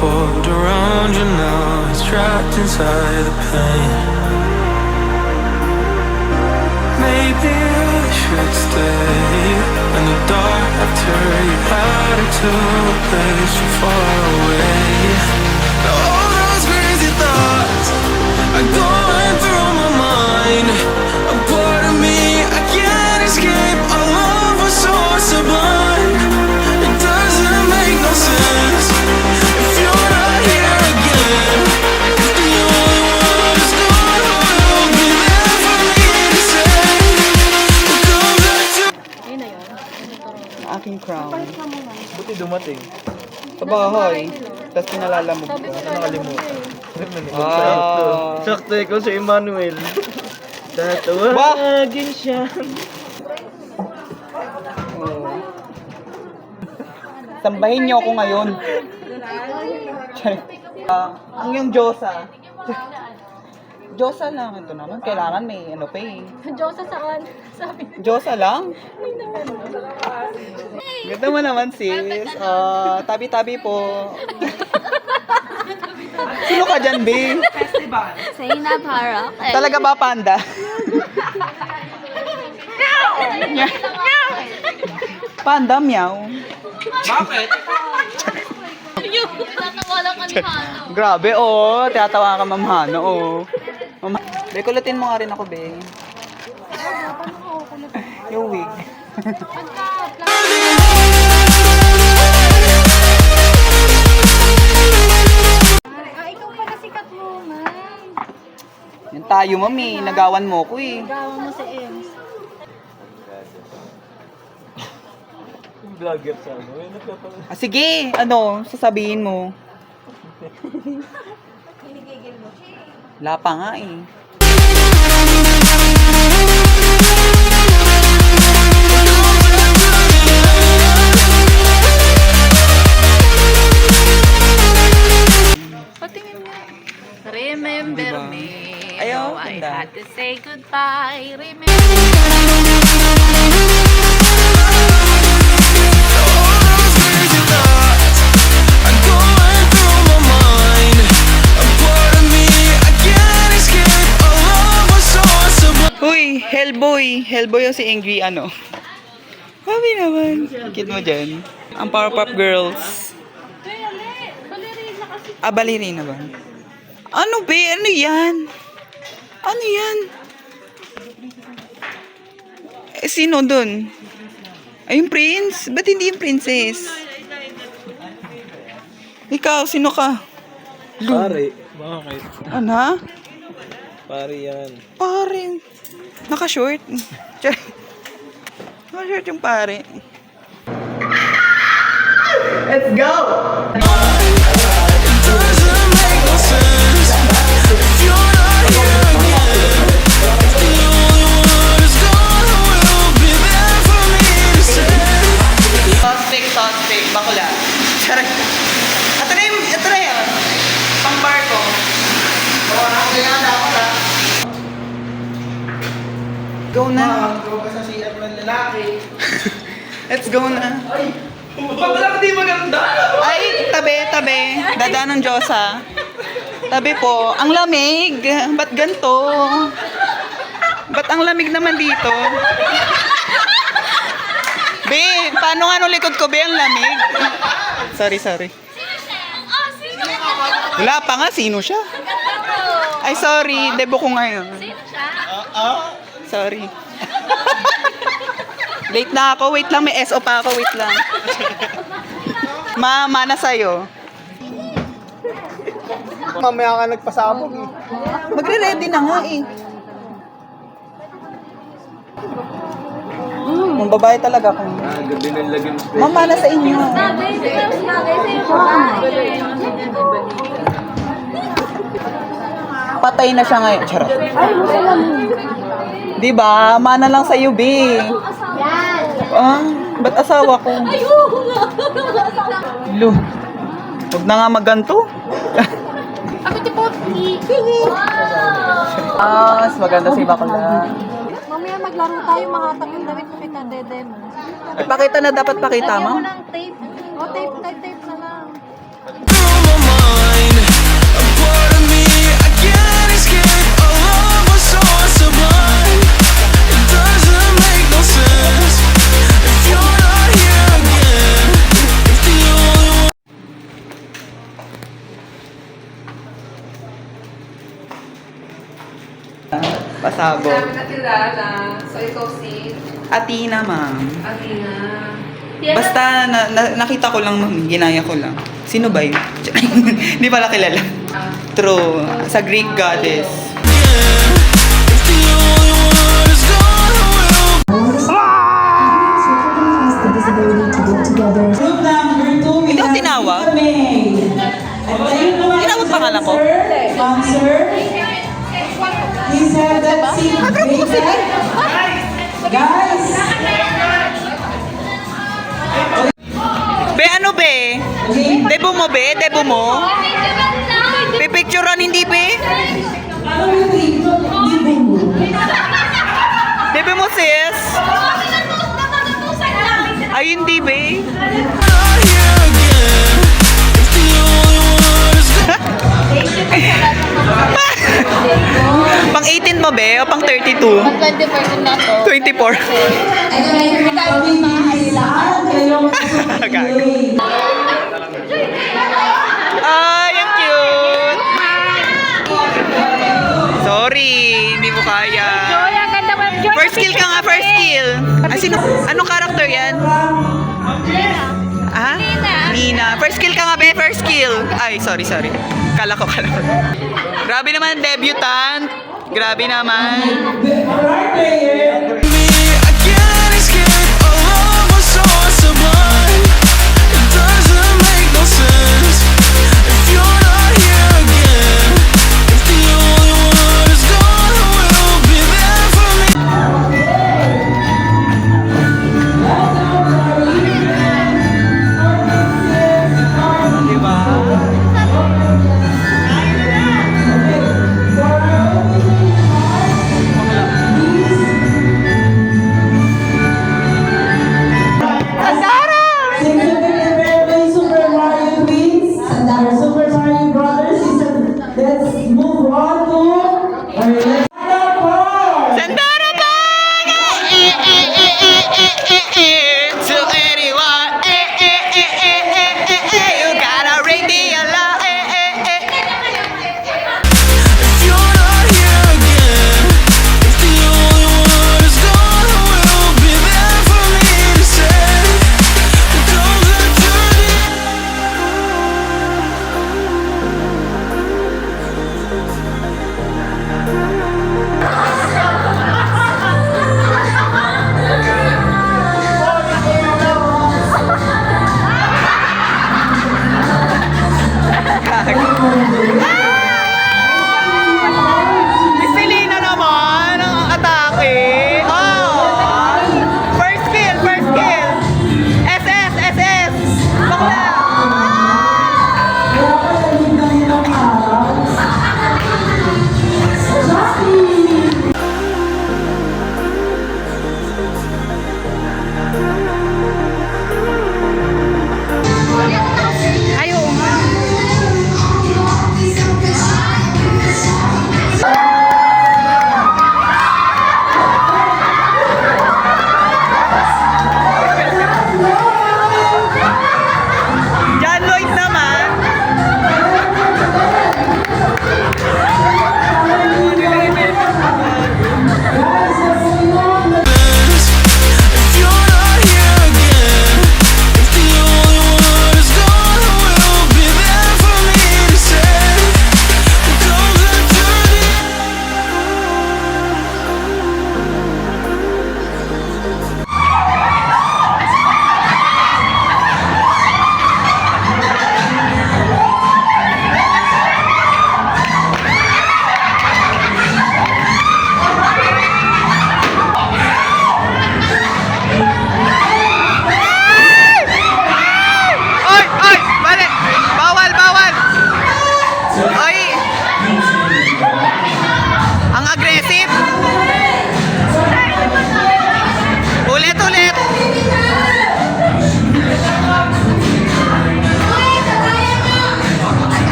formed around you now. It's trapped inside the pain. Maybe I should stay in the dark after you had it to a place so far away. Now all those crazy thoughts are going through my mind. A part of me I can't escape. Our love was so sublime. It doesn't make no sense if you're not here again. 'Cause the only one who's gone will be there for me to say. We'll come back to Aking crown. Buti dumating. Sa bahay. Tapos pinalalamog ko. Ano nakalimutan? Ah. Sakto ikaw si Emmanuel. Tatawagin siya. Oh. Sambahin niyo ako ngayon. Ang yung Diyosa. Diyosa lang. Ito naman. Kailangan may ano pa eh. Diyosa saan? Sabi niya. Diyosa lang? Ganda mo naman sis. Tabi-tabi po. Sino ka dyan, babe? Sayna Parok. Talaga ba panda? Panda, meow. Natawa lang ka ni Hano. Grabe, oh. Tiyatawa ka, Ma'am Hano, oh. Be, kulutin mo nga rin ako, be. Yung wig. Ikaw pala sikat mo, man. Yan tayo, mami. Nagawan mo ko, eh. Gawa mo si Ems. Yung vlogger sa ano. Yung nagkataon. Sige, ano, sasabihin mo. Wala pa nga, eh. Patingin mo. Remember Diba? me. Ayaw, Though I ganda. had to say goodbye. Remember. Huy, Hellboy. Hellboy yung si Angry, ano. Sabi naman. Kid mo dyan. Ang Powerpuff Girls. Balerina kasi. Ballerina ba? Ano, be? Ano yan? Ano yan? Sino dun? Ay, yung prince? Ba't hindi yung princess? Ikaw, sino ka? Pare. Bakit? Ano? Pare yan. Pare. Naka-short. Naka-short yung pare. Let's go! Suspect, bakula. Charot. Ito na yun. Pang bar ko. Oo, nakakailangan na ako na. Go na. Go ka sa CR ng lalaki. Let's go na. Ba't lang di maganda? Ay, tabi. Dada ng Diyosa. Tabi po. Ang lamig. Ba't ganito? Ba't ang lamig naman dito? Be, paano nga nung likod ko, be? Ang lamig. Sorry. Wala pa nga. Sino siya? Ay, sorry. Debo ko ngayon. Sino siya? Sorry. Late na ako. Wait lang. May SO pa ako. Wait lang. Mana sa'yo. Mamaya ka nagpasabog eh. Magre-ready na nga eh. Mong babae talaga kung... Gabi ng lagyan mo. Mama, na sa inyo. Bagay sa'yo babae. Patay na siya ngayon. Charot. Diba? Mana lang sa'yo, B. Yan. Ba't asawa ko? Lo. Huwag na nga maganto. Ako ti Poppy. Mas maganda si Bakla. Mamaya maglaro tayo, mga takong damit mo kita, dede mo. Pakita na dapat pakita Lagyan mo. mo ng tape. O, tape na lang. Through my mind pasabog. nakilala. So, ikaw si Athena, ma'am. Athena. Basta nakita ko lang, ginaya ko lang. Sino ba yun? Hindi pala kilala. True. Sa Greek goddess. If the only one is gone, Hindi ako tinawag. Tinawag pangalan ko? Be, ano be? Debo mo be? Debo mo? Pipicturean hindi be? Debo mo sis? Ay hindi be? not here again. If the only one is gone. Pang 18 mo be o pang 32? 20% na to. 24. Gago. Ay, ang cute. Sorry, hindi mo kaya. Joy, ang ganda mo. Joy, First skill ka nga, first skill. Ah, sino? Anong character yan? Ah? Nina. First skill ka nga, be. First skill. Ay, sorry. Kala ko. Grabe naman, debutant. Grabe naman. Me, I can't escape. Our love was so sublime. It doesn't make no sense if you're not here again. If the only one is gone, who will be there for me? Diba? Sandara ba? To anyone, you gotta ring the alarm. If you're not here again, if the only one is gone, who will be there for me to say? We're closer to the Miss Selena naman, ang atake. Oh. First skill. SS. Bakla. Ayaw. John Lloyd naman. If you're not here again, if the only one is gone, who will be there for me to say? We're closer to the Oy! Balik! Bawal! Oy! Ang aggressive! Ulit!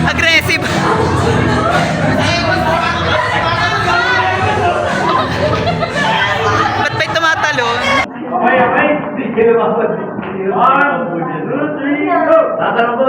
Aggressive! Ba't ba'y tumatalon? Okay. Sige naman. 1, 2, 3, go! Tatalon ko.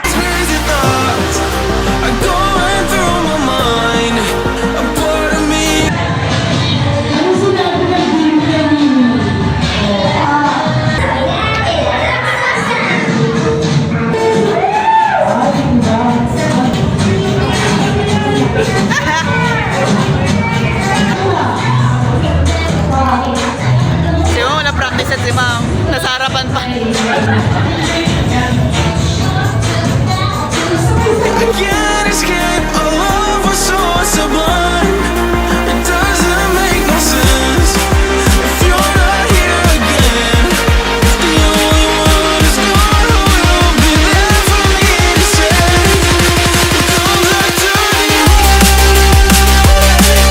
Crazy thoughts are going through my mind. A part of me. Si Ma'am, na-practice at si Ma'am. Nasa harapan pa. I can't escape a love was so sublime. It doesn't make no sense if you're not here again. The only one who's gone who will be there for me to save. It comes back to the end. It comes back to the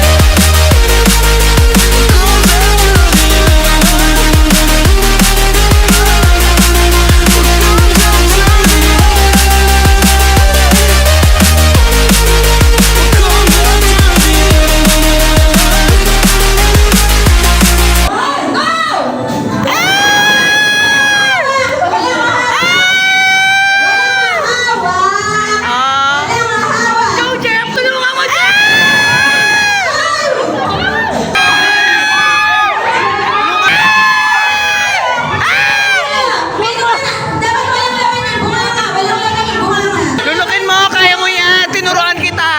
Go, Jem! Tulungan mo, Jem! Lulukin mo! Kaya mo yan! Tinuruan kita!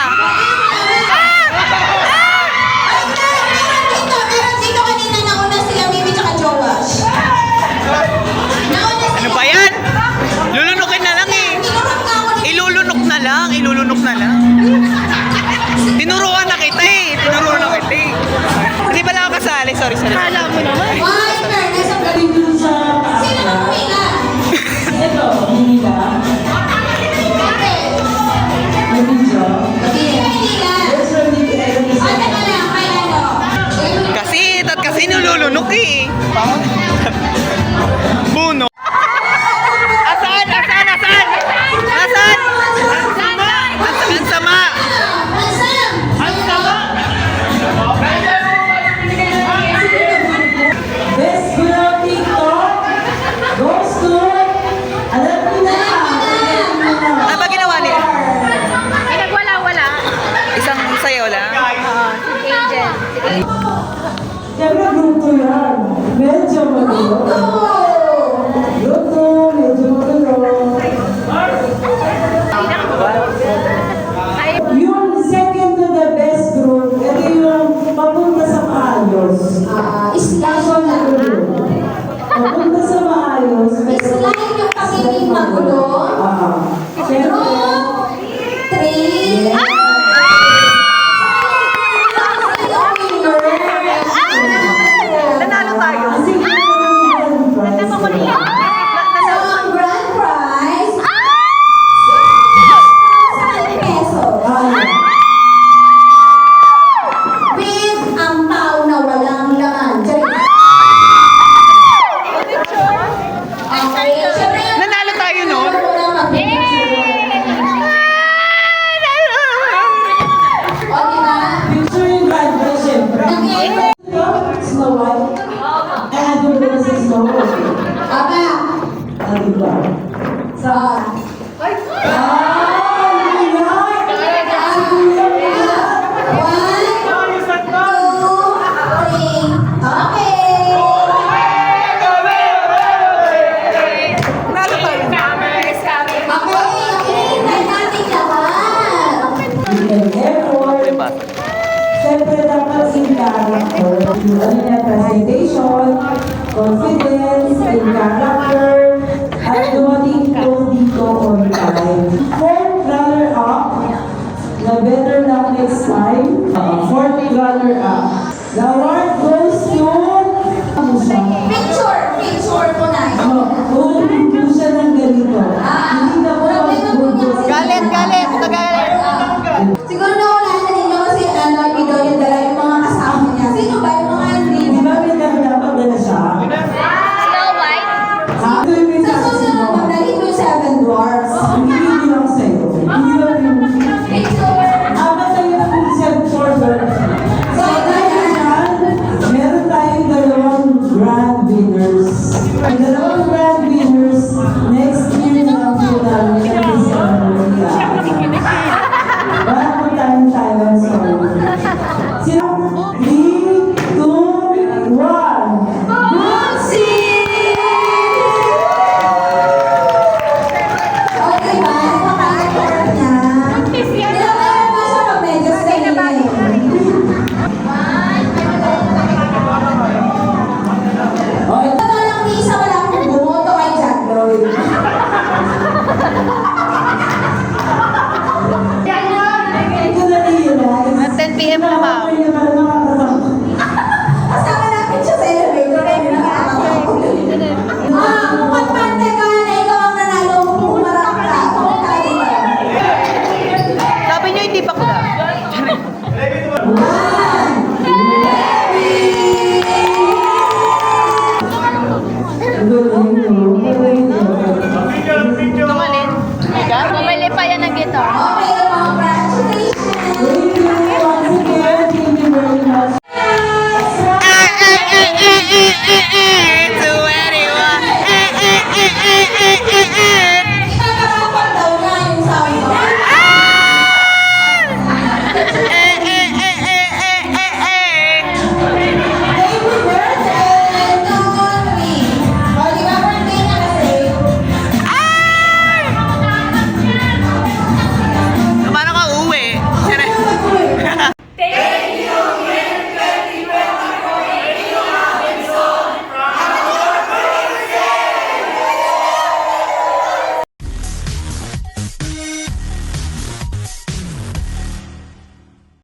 Ano ba yan? Lulunukin na lang eh! Ilulunok na lang! Ilulunok na lang! Tinuruan na kita eh! Tinuruan na kita eh! Hindi ba lang ako kasali? Sorry, sorry. Kala mo naman. Kasi, kasi nilulunok eh. Buno. Asan? Asan? Asan? Asan? Ang sama! Ang sama! Ang sama! Best girl TikTok goes to, alam ko na. Ano ba ginawa niya? Pinagwala-wala. Isang sayo lang? Angel. Siyempre grupo yan. Medyo magulo. Grupo, medyo magulo. Yung second to the best group, ito yung papunta sa maayos. Kaso magulo. Papunta sa maayos. Slide yung pagiging magulo. Siyempre. Three. Nanalo tayo. Kasi So, ang grand prize, pesos. With ang pao na walang laman. Okay, syempre, Nanalo tayo noon. O, diba? picture yung driver, siyempre. Snow White. Eh, ano ba na si Snow White? Aba. Ah, diba? So, Nanalo tayo. effort. Siyempre dapat in character. Ano na, presentation, confidence, in character, at dumating ko dito on time. Fourth runner-up, na better luck next time. time, 40 runner-up.